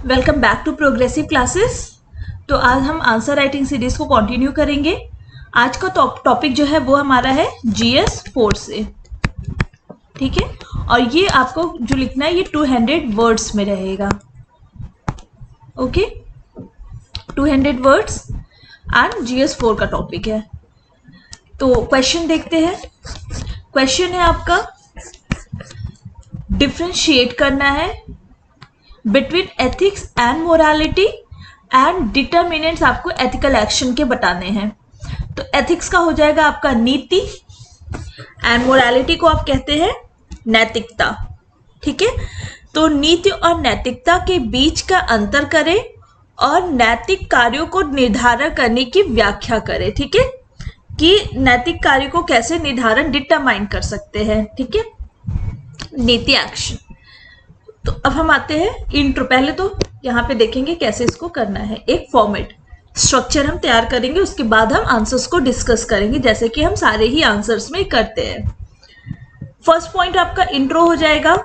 Welcome back to progressive classes. तो आज हम आंसर राइटिंग सीरीज को कंटिन्यू करेंगे। आज का टॉपिक जो है वो हमारा है जीएस 4 से, ठीक है। और ये आपको जो लिखना है ये 200 वर्ड्स में रहेगा, ओके। 200 वर्ड्स एंड जीएस 4 का टॉपिक है। तो क्वेश्चन देखते हैं। क्वेश्चन है आपका, डिफरेंशिएट करना है between ethics and morality and determinants आपको एथिकल एक्शन के बताने हैं। तो एथिक्स का हो जाएगा आपका नीति एंड मोरालिटी को आप कहते हैं नैतिकता, ठीक है। तो नीति और नैतिकता के बीच का अंतर करें और नैतिक कार्यों को निर्धारण करने की व्याख्या करें, ठीक है, कि नैतिक कार्य को कैसे निर्धारण डिटरमाइन कर सकते हैं, ठीक है, नीति एक्शन। तो अब हम आते हैं इंट्रो। पहले तो यहाँ पे देखेंगे कैसे इसको करना है। एक फॉर्मेट स्ट्रक्चर हम तैयार करेंगे, उसके बाद हम आंसर्स को डिस्कस करेंगे जैसे कि हम सारे ही आंसर्स में करते हैं। फर्स्ट पॉइंट आपका इंट्रो हो जाएगा।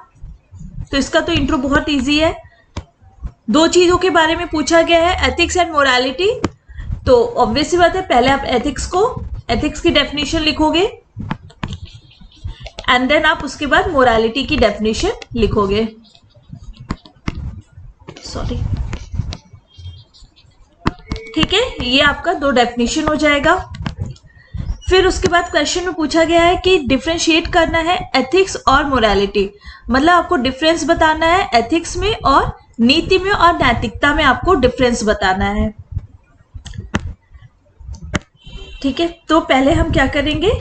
तो इसका तो इंट्रो बहुत इजी है। दो चीजों के बारे में पूछा गया है, एथिक्स एंड मोरालिटी। तो ऑब्वियस सी बात है, पहले आप एथिक्स की डेफिनेशन लिखोगे एंड देन आप उसके बाद मोरालिटी की डेफिनेशन लिखोगे। सॉरी, ठीक है, ये आपका दो डेफिनेशन हो जाएगा। फिर उसके बाद क्वेश्चन में पूछा गया है कि डिफरेंशिएट करना है एथिक्स और मोरालिटी, मतलब आपको डिफरेंस बताना है एथिक्स में और नीति में और नैतिकता में आपको डिफरेंस बताना है, ठीक है। तो पहले हम क्या करेंगे,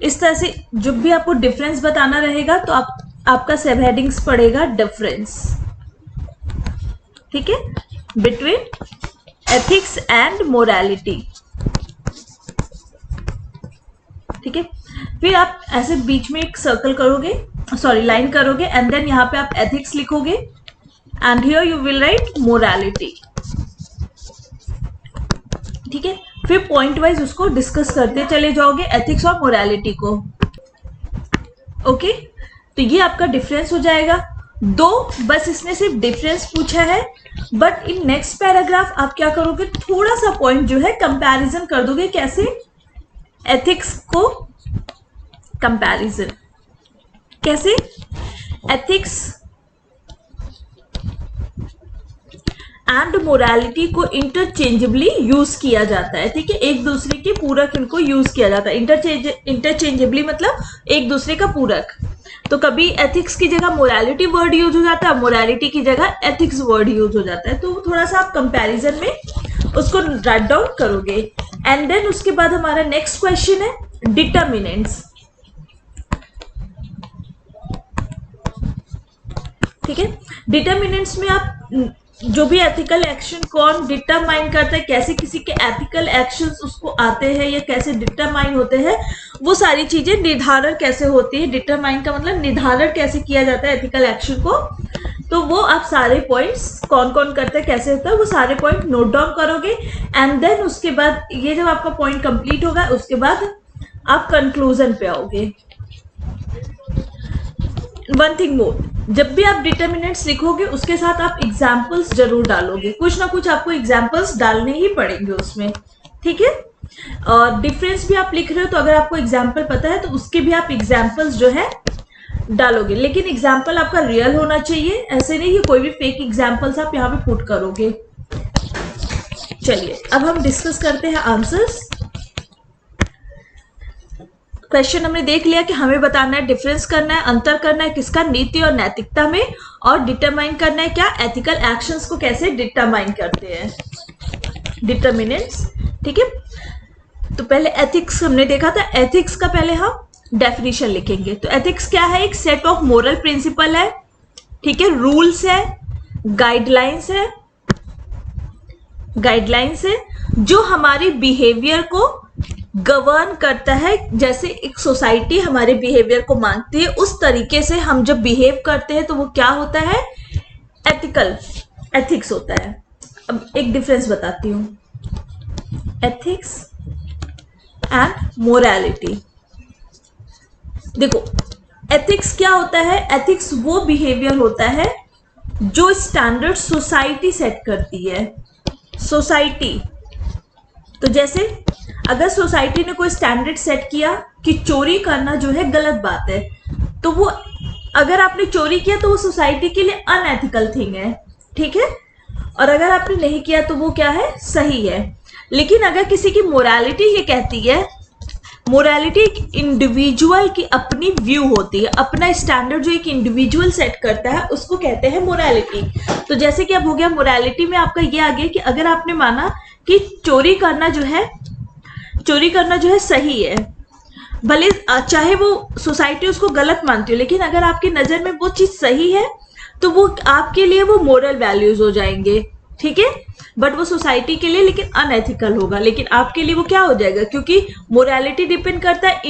इस तरह से जब भी आपको डिफरेंस बताना रहेगा तो आपका सब हेडिंग्स पड़ेगा डिफरेंस, ठीक है, बिटवीन एथिक्स एंड मोरालिटी, ठीक है। फिर आप ऐसे बीच में एक सर्कल करोगे, सॉरी लाइन करोगे एंड देन यहां पे आप एथिक्स लिखोगे and here you will write morality, ठीक है। फिर पॉइंट वाइज उसको डिस्कस करते चले जाओगे एथिक्स और मोरालिटी को, ओके। तो ये आपका डिफरेंस हो जाएगा। दो बस इसने सिर्फ डिफरेंस पूछा है, बट इन नेक्स्ट पैराग्राफ आप क्या करोगे, थोड़ा सा पॉइंट जो है कंपैरिजन कर दोगे। कैसे? एथिक्स को कंपैरिजन कैसे, एथिक्स एंड मोरालिटी को इंटरचेंजेबली यूज किया जाता है, ठीक है, एक दूसरे के पूरक इनको यूज किया जाता है। इंटरचेंजेबली मतलब एक दूसरे का पूरक। तो कभी एथिक्स की जगह मोरालिटी वर्ड यूज हो जाता है, मोरालिटी की जगह एथिक्स वर्ड यूज हो जाता है। तो थोड़ा सा आप कंपैरिजन में उसको राइट डाउन करोगे एंड देन उसके बाद हमारा नेक्स्ट क्वेश्चन है डिटर्मिनेंट्स, ठीक है। डिटर्मिनेंट्स में आप जो भी एथिकल एक्शन कौन डिटरमाइन करता है, कैसे किसी के एथिकल एक्शंस उसको आते हैं या कैसे डिटरमाइन होते हैं, वो सारी चीजें निर्धारण कैसे होती है। डिटरमाइन का मतलब निर्धारण कैसे किया जाता है एथिकल एक्शन को। तो वो आप सारे पॉइंट्स कौन कौन करता है, कैसे होता है, वो सारे पॉइंट नोट डाउन करोगे एंड देन उसके बाद ये जब आपका पॉइंट कंप्लीट होगा उसके बाद आप कंक्लूजन पे आओगे। वन थिंग मोर, जब भी आप डिटर्मिनेंट्स लिखोगे उसके साथ आप एग्जाम्पल्स जरूर डालोगे, कुछ ना कुछ आपको एग्जाम्पल्स डालने ही पड़ेंगे उसमें, ठीक है। और डिफरेंस भी आप लिख रहे हो तो अगर आपको एग्जाम्पल पता है तो उसके भी आप एग्जाम्पल्स जो है डालोगे, लेकिन एग्जाम्पल आपका रियल होना चाहिए। ऐसे नहीं कि कोई भी फेक एग्जाम्पल्स आप यहाँ पे पुट करोगे। चलिए अब हम डिस्कस करते हैं आंसर्स। क्वेश्चन हमने देख लिया कि हमें बताना है, डिफरेंस करना है, अंतर करना है किसका, नीति और नैतिकता में, और डिटरमाइन करना है क्या, एथिकल एक्शंस को कैसे डिटरमाइन करते हैं, डिटर्मिनेंट्स, ठीक है। तो पहले एथिक्स हमने देखा था, एथिक्स का पहले हम डेफिनेशन लिखेंगे। तो एथिक्स क्या है, एक सेट ऑफ मोरल प्रिंसिपल है, ठीक है, रूल्स है, गाइडलाइंस है जो हमारे बिहेवियर को गवर्न करता है। जैसे एक सोसाइटी हमारे बिहेवियर को मानती है, उस तरीके से हम जब बिहेव करते हैं तो वो क्या होता है, एथिक्स होता है। अब एक डिफरेंस बताती हूं, एथिक्स एंड मोरालिटी। देखो एथिक्स क्या होता है, एथिक्स वो बिहेवियर होता है जो स्टैंडर्ड सोसाइटी सेट करती है, सोसाइटी। तो जैसे अगर सोसाइटी ने कोई स्टैंडर्ड सेट किया कि चोरी करना जो है गलत बात है, तो वो अगर आपने चोरी किया तो वो सोसाइटी के लिए अनएथिकल थिंग है, ठीक है। और अगर आपने नहीं किया तो वो क्या है, सही है। लेकिन अगर किसी की मोरालिटी ये कहती है, मोरालिटी एक इंडिविजुअल की अपनी व्यू होती है, अपना स्टैंडर्ड जो एक इंडिविजुअल सेट करता है उसको कहते हैं मोरालिटी। तो जैसे कि अब हो गया मोरालिटी में आपका ये आ गया कि अगर आपने माना कि चोरी करना जो है सही है, भले चाहे वो सोसाइटी उसको गलत मानती हो, लेकिन अगर आपकी नजर में वो चीज सही है तो वो आपके लिए वो मोरल वैल्यूज हो जाएंगे, ठीक है। बट वो सोसाइटी के लिए लेकिन अनएथिकल होगा, लेकिन आपके लिए वो क्या हो जाएगा, क्योंकि मोरालिटी डिपेंड करता है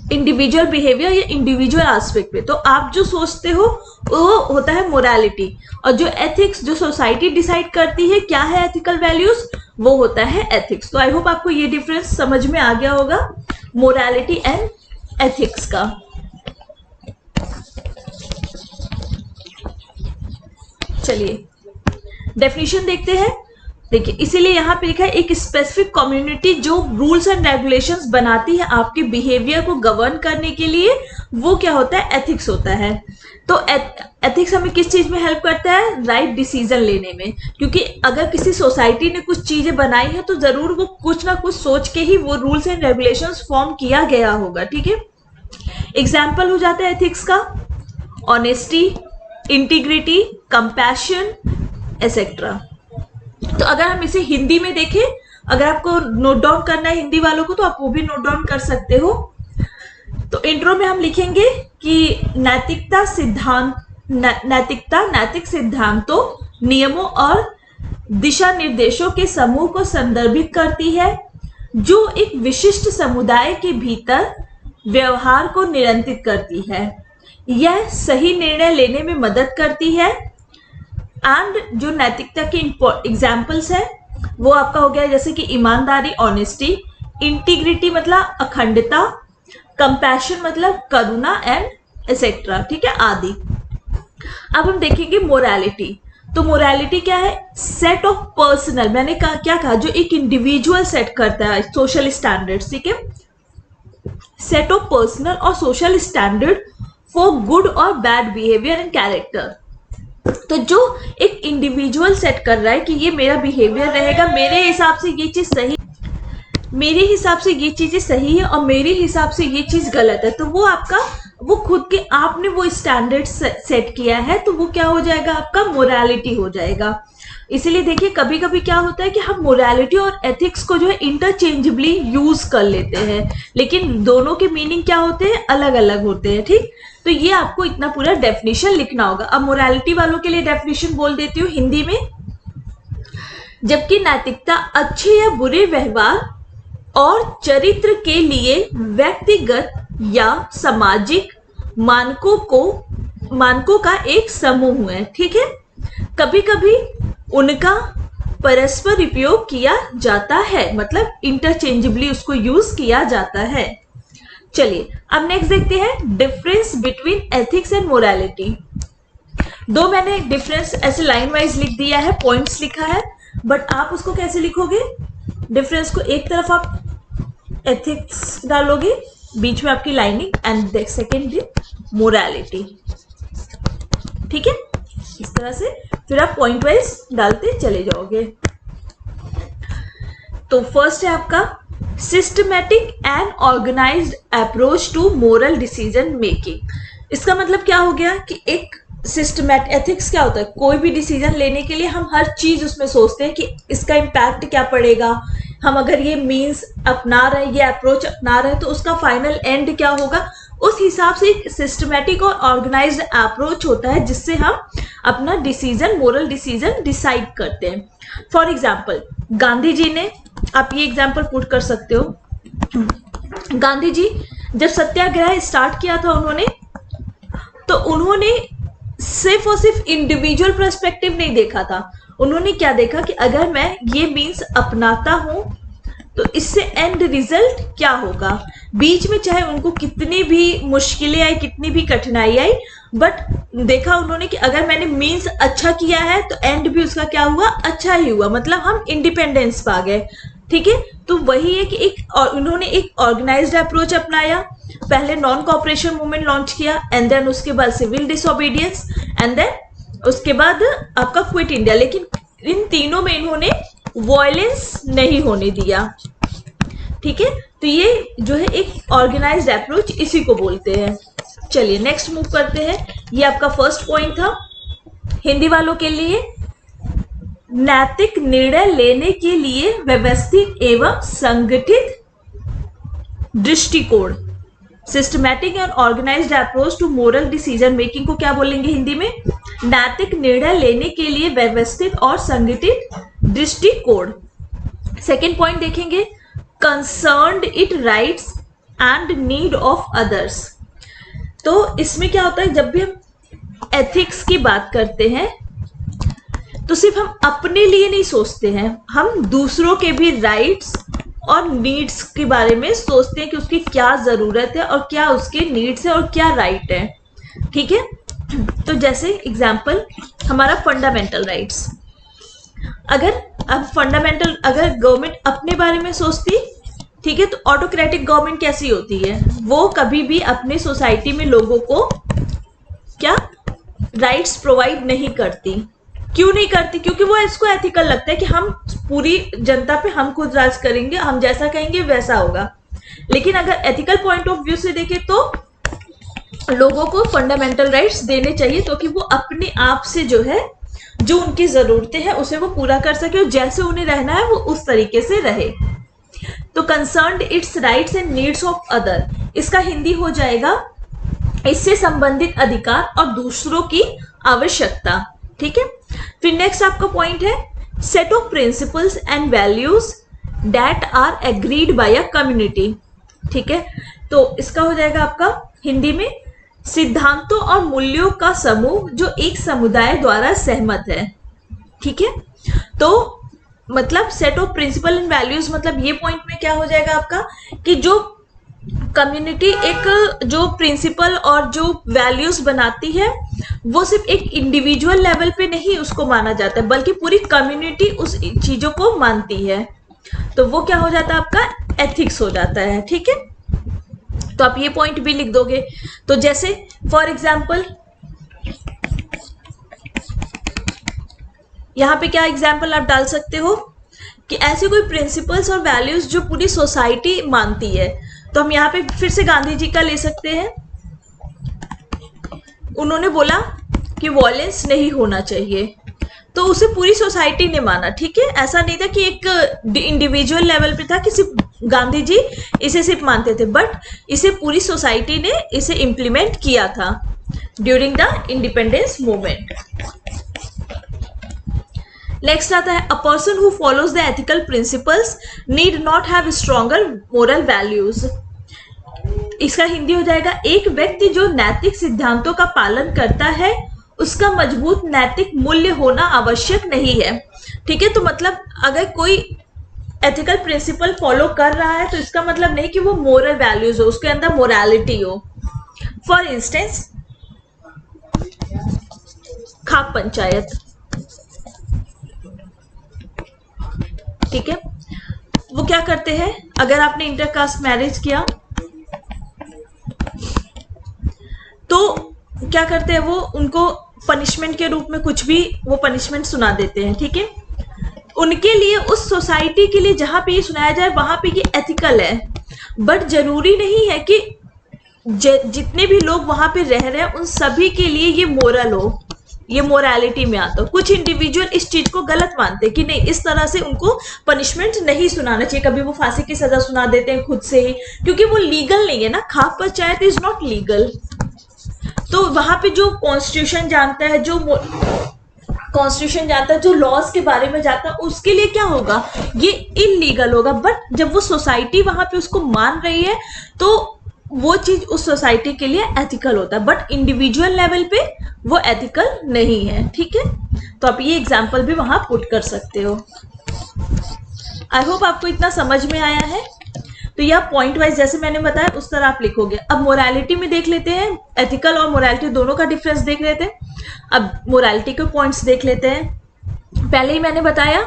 इंडिविजुअल बिहेवियर या इंडिविजुअल एस्पेक्ट पे। तो आप जो सोचते हो वो होता है मोरालिटी, और जो एथिक्स, जो सोसाइटी डिसाइड करती है क्या है एथिकल वैल्यूज, वो होता है एथिक्स। तो आई होप आपको ये डिफरेंस समझ में आ गया होगा मोरालिटी एंड एथिक्स का। चलिए डेफिनेशन देखते हैं। देखिए इसीलिए यहाँ पे लिखा है एक स्पेसिफिक कम्युनिटी जो रूल्स एंड रेगुलेशंस बनाती है आपके बिहेवियर को गवर्न करने के लिए, वो क्या होता है, एथिक्स होता है। तो एथिक्स हमें किस चीज में हेल्प करता है, राइट डिसीजन लेने में। क्योंकि अगर किसी सोसाइटी ने कुछ चीजें बनाई है तो जरूर वो कुछ ना कुछ सोच के ही वो रूल्स एंड रेगुलेशंस फॉर्म किया गया होगा, ठीक है। एग्जाम्पल हो जाता है एथिक्स का ऑनेस्टी, इंटीग्रिटी, कंपैशन एसेट्रा। तो अगर हम इसे हिंदी में देखें, अगर आपको नोट डाउन करना है हिंदी वालों को तो आप वो भी नोट डाउन कर सकते हो। तो इंट्रो में हम लिखेंगे कि नैतिक सिद्धांतों, नियमों और दिशा निर्देशों के समूह को संदर्भित करती है जो एक विशिष्ट समुदाय के भीतर व्यवहार को नियंत्रित करती है। यह सही निर्णय लेने में मदद करती है। एंड जो नैतिकता के एग्जाम्पल्स है वो आपका हो गया जैसे कि ईमानदारी, ऑनेस्टी, इंटीग्रिटी मतलब अखंडता, कंपैशन मतलब करुणा एंड एसेट्रा, ठीक है, आदि। अब हम देखेंगे मोरालिटी। तो मोरालिटी क्या है, सेट ऑफ पर्सनल, मैंने क्या कहा, जो एक इंडिविजुअल सेट करता है सोशल स्टैंडर्ड्स, ठीक है, सेट ऑफ पर्सनल और सोशल स्टैंडर्ड फॉर गुड और बैड बिहेवियर एंड कैरेक्टर। तो जो एक इंडिविजुअल सेट कर रहा है कि ये मेरा बिहेवियर रहेगा, मेरे हिसाब से ये चीज सही, मेरे हिसाब से ये चीजें सही है और मेरे हिसाब से ये चीज गलत है, तो वो आपका, वो खुद के आपने वो स्टैंडर्ड सेट किया है, तो वो क्या हो जाएगा, आपका मोरालिटी हो जाएगा। इसीलिए देखिए कभी कभी क्या होता है कि हम मोरालिटी और एथिक्स को जो है इंटरचेंजेबली यूज कर लेते हैं, लेकिन दोनों के मीनिंग क्या होते हैं, अलग अलग होते हैं, ठीक। तो ये आपको इतना पूरा डेफिनेशन लिखना होगा। अब मोरालिटी वालों के लिए डेफिनेशन बोल देती हूँ हिंदी में। जबकि नैतिकता अच्छे या बुरे व्यवहार और चरित्र के लिए व्यक्तिगत या सामाजिक मानकों का एक समूह है, ठीक है। कभी कभी उनका परस्पर उपयोग किया जाता है, मतलब इंटरचेंजेबली उसको यूज किया जाता है। चलिए अब नेक्स्ट देखते हैं difference between ethics and morality. दो मैंने डिफरेंस ऐसे लाइन वाइज लिख दिया है, पॉइंट्स लिखा है, बट आप उसको कैसे लिखोगे, डिफरेंस को एक तरफ आप एथिक्स डालोगे, बीच में आपकी लाइनिंग, एंड सेकेंड मोरालिटी, ठीक है, इस तरह से फिर आप पॉइंट वाइज डालते चले जाओगे। तो फर्स्ट है आपका systematic and organised approach to moral decision making. इसका मतलब क्या हो गया कि एक सिस्टमैटिक एथिक्स क्या होता है, कोई भी डिसीजन लेने के लिए हम हर चीज उसमें सोचते हैं कि इसका इम्पैक्ट क्या पड़ेगा, हम अगर ये मीन्स अपना रहे हैं, ये अप्रोच अपना रहे हैं, तो उसका फाइनल एंड क्या होगा, उस हिसाब से एक सिस्टमैटिक और ऑर्गेनाइज्ड अप्रोच होता है जिससे हम अपना डिसीजन, मोरल डिसीजन डिसाइड करते हैं। फॉर एग्जाम्पल गांधी जी ने, आप ये एग्जाम्पल पुट कर सकते हो, गांधी जी जब सत्याग्रह स्टार्ट किया था उन्होंने सिर्फ और सिर्फ इंडिविजुअल पर्सपेक्टिव नहीं देखा था, उन्होंने क्या देखा कि अगर मैं ये मीन्स अपनाता हूं तो इससे एंड रिजल्ट क्या होगा। बीच में चाहे उनको कितनी भी मुश्किलें आई, कितनी भी कठिनाई आई, बट देखा उन्होंने कि अगर मैंने मीन्स अच्छा किया है तो एंड भी उसका क्या हुआ, अच्छा ही हुआ, मतलब हम इंडिपेंडेंस पा गए। ठीक है, तो वही है कि उन्होंने एक ऑर्गेनाइज्ड अप्रोच अपनाया, पहले नॉन कॉपरेशन मूवमेंट लॉन्च किया, एंड देन उसके बाद सिविल डिसोबीडियंस, एंड देन उसके बाद आपका क्विट इंडिया। लेकिन इन तीनों में इन्होंने वॉयलेंस नहीं होने दिया। ठीक है, तो ये जो है एक ऑर्गेनाइज्ड अप्रोच, इसी को बोलते हैं। चलिए नेक्स्ट मूव करते हैं। ये आपका फर्स्ट पॉइंट था हिंदी वालों के लिए। नैतिक निर्णय लेने के लिए व्यवस्थित एवं संगठित दृष्टिकोण, systematic and organised approach to moral decision making को क्या बोलेंगे हिंदी में? नैतिक निर्णय लेने के लिए व्यवस्थित और संगठित दृष्टिकोण। सेकेंड पॉइंट देखेंगे, concerned it rights and need of others. तो इसमें क्या होता है, जब भी हम एथिक्स की बात करते हैं तो सिर्फ हम अपने लिए नहीं सोचते हैं, हम दूसरों के भी राइट्स और नीड्स के बारे में सोचते हैं कि उसकी क्या जरूरत है और क्या उसके नीड्स है और क्या राइट है। ठीक है, तो जैसे एग्जांपल हमारा फंडामेंटल राइट्स, अगर गवर्नमेंट अपने बारे में सोचती, ठीक है, तो ऑटोक्रेटिक गवर्नमेंट कैसी होती है, वो कभी भी अपने सोसाइटी में लोगों को क्या राइट्स प्रोवाइड नहीं करती। क्यों नहीं करती? क्योंकि वो इसको एथिकल लगता है कि हम पूरी जनता पे हम खुद राज करेंगे, हम जैसा कहेंगे वैसा होगा। लेकिन अगर एथिकल पॉइंट ऑफ व्यू से देखें तो लोगों को फंडामेंटल राइट्स देने चाहिए, तो कि वो अपने आप से जो है, जो उनकी जरूरतें हैं उसे वो पूरा कर सके और जैसे उन्हें रहना है वो उस तरीके से रहे। तो concerned it's rights and needs of other, इसका हिंदी हो जाएगा इससे संबंधित अधिकार और दूसरों की आवश्यकता। ठीक है, फिर नेक्स्ट आपका पॉइंट है set of principles and values that are agreed by a community. ठीक है, तो इसका हो जाएगा आपका हिंदी में सिद्धांतों और मूल्यों का समूह जो एक समुदाय द्वारा सहमत है। ठीक है, तो मतलब set of principle and values, मतलब ये पॉइंट में क्या हो जाएगा आपका कि जो कम्युनिटी एक जो प्रिंसिपल और जो वैल्यूज बनाती है वो सिर्फ एक इंडिविजुअल लेवल पे नहीं उसको माना जाता है, बल्कि पूरी कम्युनिटी उस चीजों को मानती है, तो वो क्या हो जाता है आपका एथिक्स हो जाता है। ठीक है, तो आप ये पॉइंट भी लिख दोगे। तो जैसे फॉर एग्जाम्पल यहाँ पे क्या एग्जाम्पल आप डाल सकते हो कि ऐसे कोई प्रिंसिपल्स और वैल्यूज जो पूरी सोसाइटी मानती है, तो हम यहाँ पे फिर से गांधी जी का ले सकते हैं। उन्होंने बोला कि वॉयलेंस नहीं होना चाहिए, तो उसे पूरी सोसाइटी ने माना। ठीक है, ऐसा नहीं था कि एक इंडिविजुअल लेवल पे था कि सिर्फ गांधी जी इसे सिर्फ मानते थे, बट इसे पूरी सोसाइटी ने इसे इम्प्लीमेंट किया था during the independence movement. Next आता है a person who follows the ethical principles need not have stronger moral values. इसका हिंदी हो जाएगा एक व्यक्ति जो नैतिक सिद्धांतों का पालन करता है उसका मजबूत नैतिक मूल्य होना आवश्यक नहीं है। ठीक है, तो मतलब अगर कोई एथिकल प्रिंसिपल फॉलो कर रहा है तो इसका मतलब नहीं कि वो मोरल वैल्यूज हो, उसके अंदर मोरालिटी हो। फॉर इंस्टेंस खाप पंचायत, ठीक है, वो क्या करते हैं, अगर आपने इंटरकास्ट मैरिज किया तो क्या करते हैं वो उनको पनिशमेंट के रूप में कुछ भी वो पनिशमेंट सुना देते हैं। ठीक है, उनके लिए उस सोसाइटी के लिए जहां पे ये सुनाया जाए वहां पे ये एथिकल है, बट जरूरी नहीं है कि जितने भी लोग वहां पे रह रहे हैं उन सभी के लिए ये मोरल हो, ये मोरालिटी में आता हो। कुछ इंडिविजुअल इस चीज को गलत मानते हैं कि नहीं इस तरह से उनको पनिशमेंट नहीं सुनाना चाहिए, कभी वो फांसी की सजा सुना देते हैं खुद से ही, क्योंकि वो लीगल नहीं है ना, खाप पंचायत इज नॉट लीगल। तो वहां पे जो कॉन्स्टिट्यूशन जानता है, जो लॉज के बारे में जानता है, उसके लिए क्या होगा, ये इलीगल होगा। बट जब वो सोसाइटी वहां पे उसको मान रही है तो वो चीज उस सोसाइटी के लिए एथिकल होता है, बट इंडिविजुअल लेवल पे वो एथिकल नहीं है। ठीक है, तो आप ये एग्जाम्पल भी वहां पुट कर सकते हो। आई होप आपको इतना समझ में आया है। तो यह पॉइंट वाइज जैसे मैंने बताया उस तरह आप लिखोगे। अब मोरालिटी में देख लेते हैं, एथिकल और मोरालिटी दोनों का डिफरेंस देख लेते हैं। अब मोरालिटी के पॉइंट्स देख लेते हैं। पहले ही मैंने बताया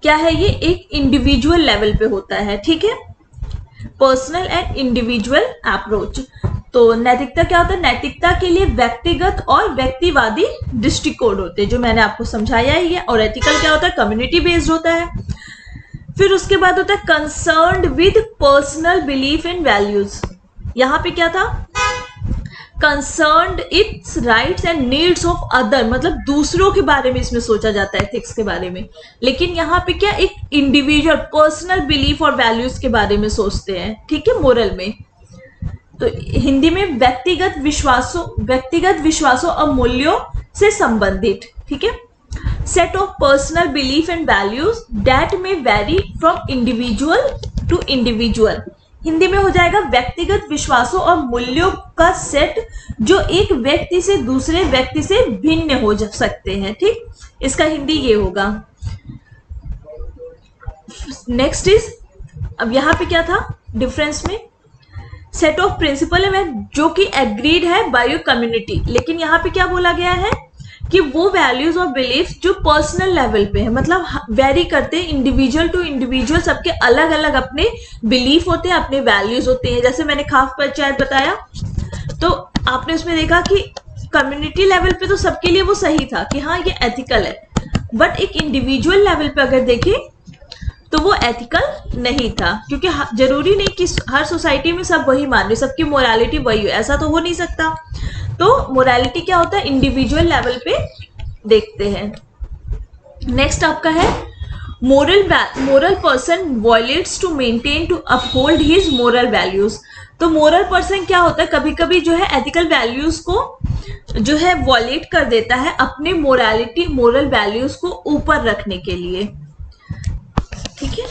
क्या है, ये एक इंडिविजुअल लेवल पे होता है, ठीक है, पर्सनल एंड इंडिविजुअल अप्रोच। तो नैतिकता क्या होता है, नैतिकता के लिए व्यक्तिगत और व्यक्तिवादी दृष्टिकोण होते हैं, जो मैंने आपको समझाया ही है। और एथिकल क्या होता है, कम्युनिटी बेस्ड होता है। फिर उसके बाद होता है concerned with personal belief and values. यहां पे क्या था, concerned it's rights and needs of other, मतलब दूसरों के बारे में इसमें सोचा जाता है एथिक्स के बारे में। लेकिन यहाँ पे क्या, एक इंडिविजुअल पर्सनल बिलीफ और वैल्यूज के बारे में सोचते हैं, ठीक है, मोरल में। तो हिंदी में व्यक्तिगत विश्वासों और मूल्यों से संबंधित, ठीक है, set of personal belief and values that may vary from individual to individual. Hindi में हो जाएगा व्यक्तिगत विश्वासों और मूल्यों का सेट जो एक व्यक्ति से दूसरे व्यक्ति से भिन्न हो सकते हैं, ठीक, इसका हिंदी ये होगा। नेक्स्ट इज, अब यहां पे क्या था डिफरेंस में, सेट ऑफ प्रिंसिपल है जो कि एग्रीड है बाय योर कम्युनिटी। लेकिन यहाँ पे क्या बोला गया है कि वो वैल्यूज और बिलीफ जो पर्सनल लेवल पे है, मतलब वेरी करते हैं इंडिविजुअल टू इंडिविजुअल, सबके अलग अलग अपने बिलीफ होते हैं, अपने वैल्यूज होते हैं। जैसे मैंने खाफ पंचायत बताया, तो आपने उसमें देखा कि कम्युनिटी लेवल पे तो सबके लिए वो सही था कि हाँ ये एथिकल है, बट एक इंडिविजुअल लेवल पे अगर देखें तो वो एथिकल नहीं था, क्योंकि जरूरी नहीं कि हर सोसाइटी में सब वही मान रहे, सबकी मोरालिटी वही हो, ऐसा तो हो नहीं सकता। तो मोरालिटी क्या होता है, इंडिविजुअल लेवल पे देखते हैं। नेक्स्ट आपका है moral person violates to maintain to uphold his moral values. तो मोरल पर्सन क्या होता है, कभी कभी जो है एथिकल वैल्यूज को जो है वॉयलेट कर देता है अपने मोरल वैल्यूज को ऊपर रखने के लिए, ठीक है।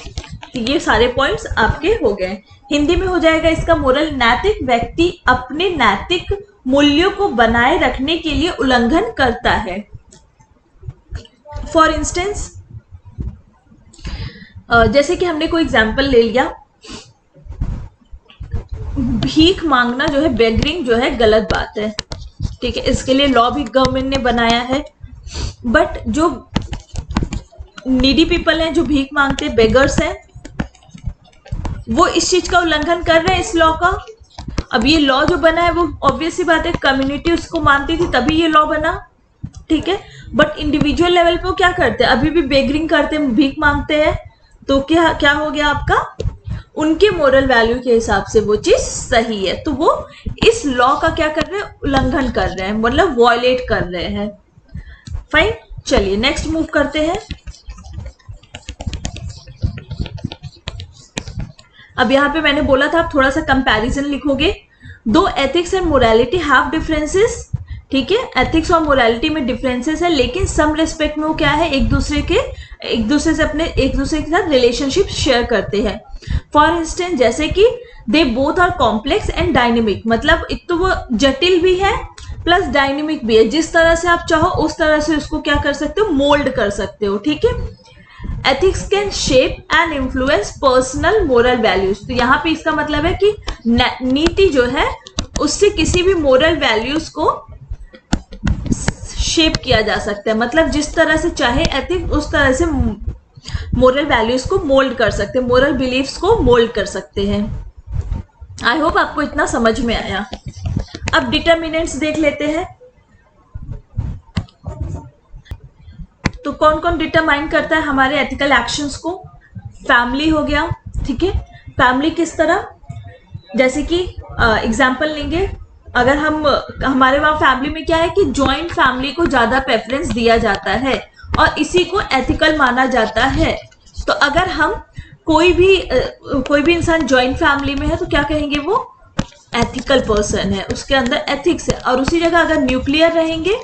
तो ये सारे पॉइंट्स आपके हो गए। हिंदी में हो जाएगा इसका मोरल, नैतिक व्यक्ति अपने नैतिक मूल्यों को बनाए रखने के लिए उल्लंघन करता है। फॉर इंस्टेंस, जैसे कि हमने कोई एग्जांपल ले लिया, भीख मांगना जो है, बेगरिंग जो है गलत बात है, ठीक है, इसके लिए लॉ भी गवर्नमेंट ने बनाया है। बट जो नीडी पीपल हैं, जो भीख मांगते बेगर्स हैं, वो इस चीज का उल्लंघन कर रहे हैं इस लॉ का। अब ये लॉ जो बना है वो ऑब्वियस सी बात है कम्युनिटी उसको मानती थी तभी ये लॉ बना, ठीक है। बट इंडिविजुअल लेवल पे वो क्या करते हैं, अभी भी बेगरिंग करते हैं, भीख मांगते हैं, तो क्या हो गया आपका, उनके मोरल वैल्यू के हिसाब से वो चीज सही है, तो वो इस लॉ का क्या कर रहे हैं, उल्लंघन कर रहे हैं, मतलब वॉयलेट कर रहे हैं। फाइन, चलिए नेक्स्ट मूव करते हैं। अब यहाँ पे मैंने बोला था आप थोड़ा सा कंपैरिजन लिखोगे। दो ethics and morality have differences, ठीक है, एथिक्स और मोरालिटी में डिफरेंसेस है, लेकिन सम रेस्पेक्ट में वो क्या है, एक दूसरे के साथ रिलेशनशिप शेयर करते हैं। फॉर इंस्टेंस, जैसे कि they both are complex and dynamic, मतलब एक तो वो जटिल भी है प्लस डायनेमिक भी है, जिस तरह से आप चाहो उस तरह से उसको क्या कर सकते हो, मोल्ड कर सकते हो, ठीक है। Ethics can shape and influence personal moral values, तो यहाँ पे इसका मतलब है कि नीति जो है उससे किसी भी मोरल वैल्यूज को शेप किया जा सकता है, मतलब जिस तरह से चाहे एथिक्स उस तरह से मोरल वैल्यूज को मोल्ड कर सकते हैं, मोरल बिलीफ्स को मोल्ड कर सकते हैं। आई होप आपको इतना समझ में आया। अब डिटर्मिनेंट्स देख लेते हैं। तो कौन कौन डिटरमाइन करता है हमारे एथिकल एक्शंस को, फैमिली हो गया, ठीक है। फैमिली किस तरह, जैसे कि एग्जांपल लेंगे, अगर हमारे वहाँ फैमिली में क्या है कि जॉइंट फैमिली को ज्यादा प्रेफरेंस दिया जाता है और इसी को एथिकल माना जाता है। तो अगर हम कोई भी इंसान जॉइंट फैमिली में है तो क्या कहेंगे, वो एथिकल पर्सन है, उसके अंदर एथिक्स है। और उसी जगह अगर न्यूक्लियर रहेंगे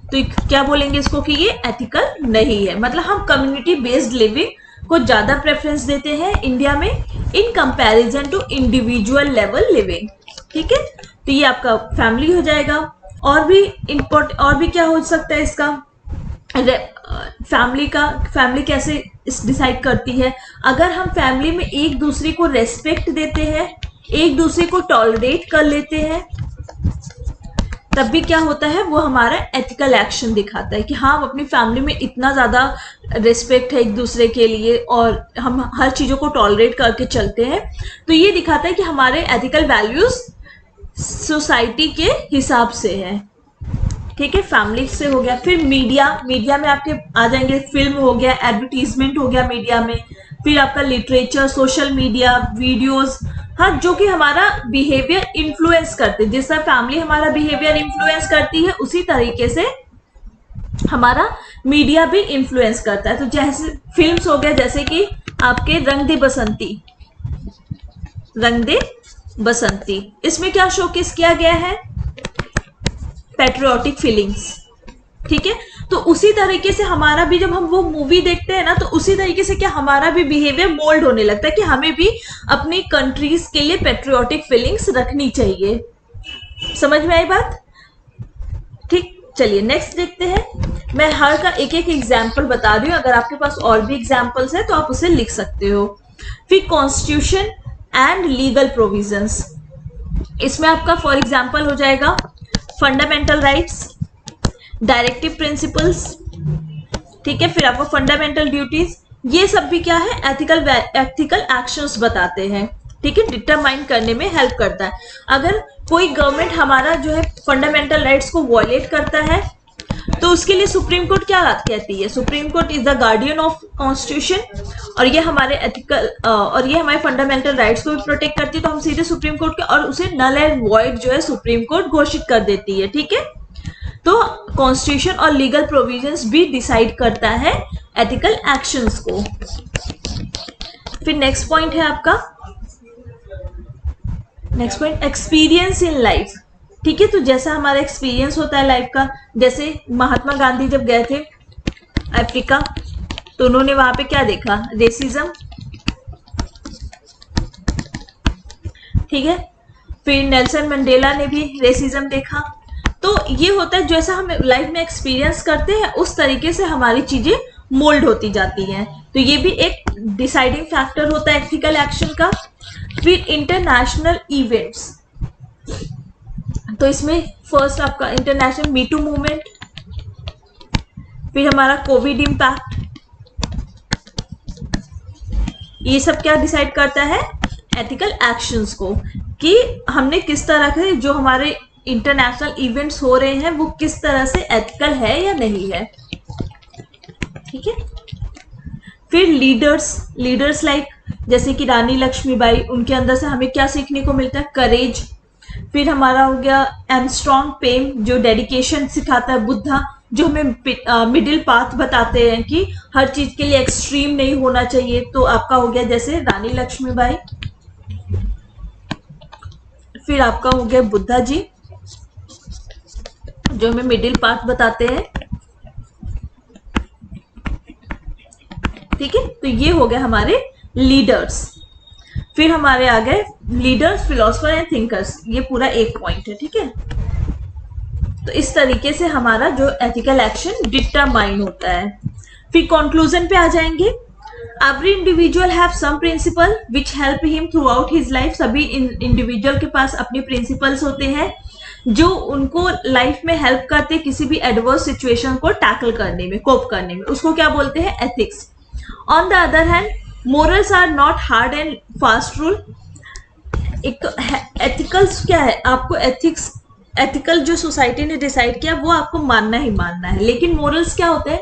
तो क्या बोलेंगे इसको कि ये एथिकल नहीं है। मतलब हम कम्युनिटी बेस्ड लिविंग को ज्यादा प्रेफरेंस देते हैं इंडिया में in comparison to individual level living, ठीक है। तो ये आपका फैमिली हो जाएगा। और भी क्या हो सकता है इसका फैमिली कैसे डिसाइड करती है, अगर हम फैमिली में एक दूसरे को रेस्पेक्ट देते हैं, एक दूसरे को टॉलरेट कर लेते हैं, तब भी क्या होता है, वो हमारा एथिकल एक्शन दिखाता है कि हाँ हम अपनी फैमिली में इतना ज़्यादा रिस्पेक्ट है एक दूसरे के लिए और हम हर चीज़ों को टॉलरेट करके चलते हैं। तो ये दिखाता है कि हमारे एथिकल वैल्यूज सोसाइटी के हिसाब से है। ठीक है, फैमिली से हो गया। फिर मीडिया में आपके आ जाएंगे, फिल्म हो गया, एडवर्टीजमेंट हो गया मीडिया में, फिर आपका लिटरेचर, सोशल मीडिया, वीडियोस, हाँ, जो कि हमारा बिहेवियर इन्फ्लुएंस करते हैं। जिस तरह फैमिली हमारा बिहेवियर इन्फ्लुएंस करती है, उसी तरीके से हमारा मीडिया भी इन्फ्लुएंस करता है। तो जैसे फिल्म्स हो गया, जैसे कि आपके रंग दे बसंती, इसमें क्या शोकेस किया गया है, पैट्रियोटिक फीलिंग्स। ठीक है, तो उसी तरीके से हमारा भी जब हम वो मूवी देखते हैं ना, तो उसी तरीके से क्या हमारा भी बिहेवियर मोल्ड होने लगता है कि हमें भी अपनी कंट्रीज के लिए पैट्रियोटिक फीलिंग्स रखनी चाहिए। समझ में आई बात? ठीक, चलिए नेक्स्ट देखते हैं। मैं हर का एक एक एग्जाम्पल बता रही हूँ, अगर आपके पास और भी एग्जाम्पल्स है तो आप उसे लिख सकते हो। फिर कॉन्स्टिट्यूशन एंड लीगल प्रोविजंस, इसमें आपका फॉर एग्जाम्पल हो जाएगा फंडामेंटल राइट्स, डायरेक्टिव प्रिंसिपल्स। ठीक है, फिर आपको फंडामेंटल ड्यूटीज, ये सब भी क्या है, एथिकल एक्शंस बताते हैं। ठीक है, डिटरमाइन करने में हेल्प करता है। अगर कोई गवर्नमेंट हमारा जो है फंडामेंटल राइट्स को वॉयलेट करता है, तो उसके लिए सुप्रीम कोर्ट क्या कहती है, supreme court is the guardian of constitution, और ये हमारे एथिकल और ये हमारे फंडामेंटल राइट्स को भी प्रोटेक्ट करती है। तो हम सीधे सुप्रीम कोर्ट के, और उसे नल एंड वॉइड जो है सुप्रीम कोर्ट घोषित कर देती है। ठीक है, तो कॉन्स्टिट्यूशन और लीगल प्रोविजंस भी डिसाइड करता है एथिकल एक्शंस को। फिर नेक्स्ट पॉइंट है आपका, next point experience in life. ठीक है, तो जैसा हमारा एक्सपीरियंस होता है लाइफ का, जैसे महात्मा गांधी जब गए थे अफ्रीका, तो उन्होंने वहां पे क्या देखा, रेसिज्म। ठीक है, फिर नेल्सन मंडेला ने भी रेसिज्म देखा। तो ये होता है जैसा हम लाइफ में एक्सपीरियंस करते हैं, उस तरीके से हमारी चीजें मोल्ड होती जाती हैं। तो ये भी एक डिसाइडिंग फैक्टर होता है एथिकल एक्शन का। फिर इंटरनेशनल इवेंट्स, तो इसमें फर्स्ट आपका इंटरनेशनल मी टू मूवमेंट, फिर हमारा कोविड इम्पैक्ट, ये सब क्या डिसाइड करता है, एथिकल एक्शंस को, कि हमने किस तरह के जो हमारे इंटरनेशनल इवेंट्स हो रहे हैं वो किस तरह से एथिकल है या नहीं है। ठीक है, फिर लीडर्स लाइक जैसे कि रानी लक्ष्मीबाई, उनके अंदर से हमें क्या सीखने को मिलता है, करेज। फिर हमारा हो गया आर्मस्ट्रांग पेम, जो डेडिकेशन सिखाता है। बुद्धा, जो हमें मिडिल पाथ बताते हैं कि हर चीज के लिए एक्सट्रीम नहीं होना चाहिए। तो आपका हो गया जैसे रानी लक्ष्मीबाई। फिर आपका हो गया बुद्धा जी, जो हमें मिडिल पाथ बताते हैं। ठीक है, तो ये हो गए हमारे लीडर्स। फिर हमारे आ गए लीडर्स, फिलोसफर एंड थिंकर्स, ये पूरा एक पॉइंट है। ठीक है, तो इस तरीके से हमारा जो एथिकल एक्शन डिटरमाइन होता है। फिर कंक्लूजन पे आ जाएंगे। Every individual have some principle which help him throughout his life. सभी इंडिविजुअल के पास अपने प्रिंसिपल्स होते हैं जो उनको लाइफ में हेल्प करते हैं किसी भी एडवर्स सिचुएशन को टैकल करने में, कोप करने में। उसको क्या बोलते हैं, ethics. On the other hand, morals are not hard and fast rule. एक एथिकल्स क्या है, आपको एथिकल जो सोसाइटी ने डिसाइड किया वो आपको मानना ही मानना है। लेकिन मोरल्स क्या होते हैं,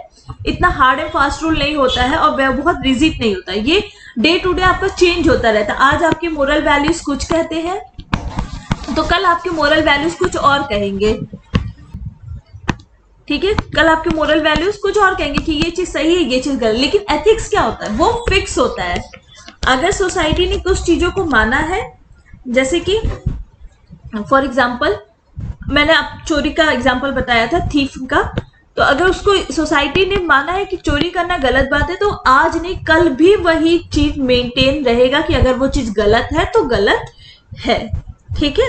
इतना हार्ड एंड फास्ट रूल नहीं होता है और वह बहुत रिजिड नहीं होता है। ये डे टू डे आपका चेंज होता रहता है। आज आपके मोरल वैल्यूज कुछ कहते हैं तो कल आपके मोरल वैल्यूज कुछ और कहेंगे। ठीक है, कल आपके मोरल वैल्यूज कुछ और कहेंगे कि ये चीज सही है, ये चीज गलत। लेकिन एथिक्स क्या होता है, वो फिक्स होता है। अगर सोसाइटी ने कुछ चीजों को माना है, जैसे कि फॉर एग्जाम्पल मैंने आप चोरी का एग्जाम्पल बताया था, थीफ का, तो अगर उसको सोसाइटी ने माना है कि चोरी करना गलत बात है, तो आज नहीं कल भी वही चीज मेंटेन रहेगा कि अगर वो चीज गलत है तो गलत है। ठीक है,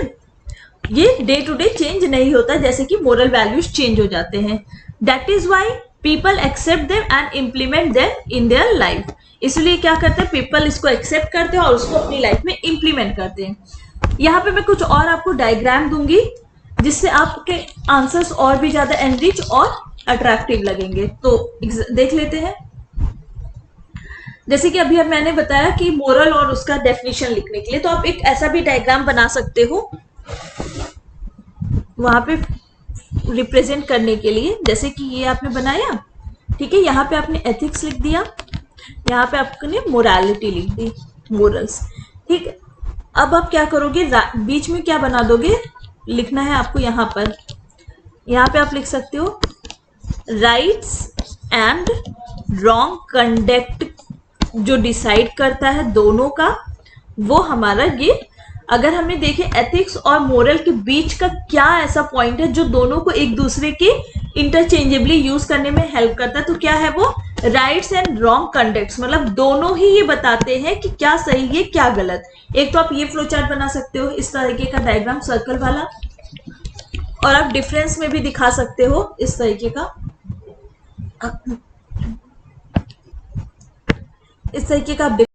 ये डे टू डे चेंज नहीं होता, जैसे कि मोरल वैल्यूज चेंज हो जाते हैं। That is why people accept them and implement them in their life. इसलिए क्या करते हैं, पीपल इसको एक्सेप्ट करते हैं और उसको अपनी लाइफ में इम्प्लीमेंट करते हैं। यहाँ पे मैं कुछ और आपको डायग्राम दूंगी जिससे आपके आंसर्स और भी ज्यादा एनरिच और अट्रैक्टिव लगेंगे। तो देख लेते हैं। जैसे कि अभी अब मैंने बताया कि मोरल और उसका डेफिनेशन लिखने के लिए, तो आप एक ऐसा भी डायग्राम बना सकते हो वहां पे रिप्रेजेंट करने के लिए। जैसे कि ये आपने बनाया, ठीक है, यहाँ पे आपने एथिक्स लिख दिया, यहाँ पे आपने मोरालिटी लिख दी, मोरल्स, ठीक है। अब आप क्या करोगे, बीच में क्या बना दोगे, लिखना है आपको यहाँ पर, यहाँ पे आप लिख सकते हो राइट्स एंड रॉन्ग कंडक्ट जो डिसाइड करता है दोनों का, वो हमारा ये, अगर हमें देखे एथिक्स और मोरल के बीच का क्या ऐसा पॉइंट है जो दोनों को एक दूसरे के इंटरचेंजेबली यूज करने में हेल्प करता है, तो क्या है वो, राइट्स एंड रॉन्ग कंडक्ट्स, मतलब दोनों ही ये बताते हैं कि क्या सही है क्या गलत। एक तो आप ये फ्लो चार्ट बना सकते हो इस तरीके का डायग्राम सर्कल वाला, और आप डिफरेंस में भी दिखा सकते हो इस तरीके का, इस तरीके का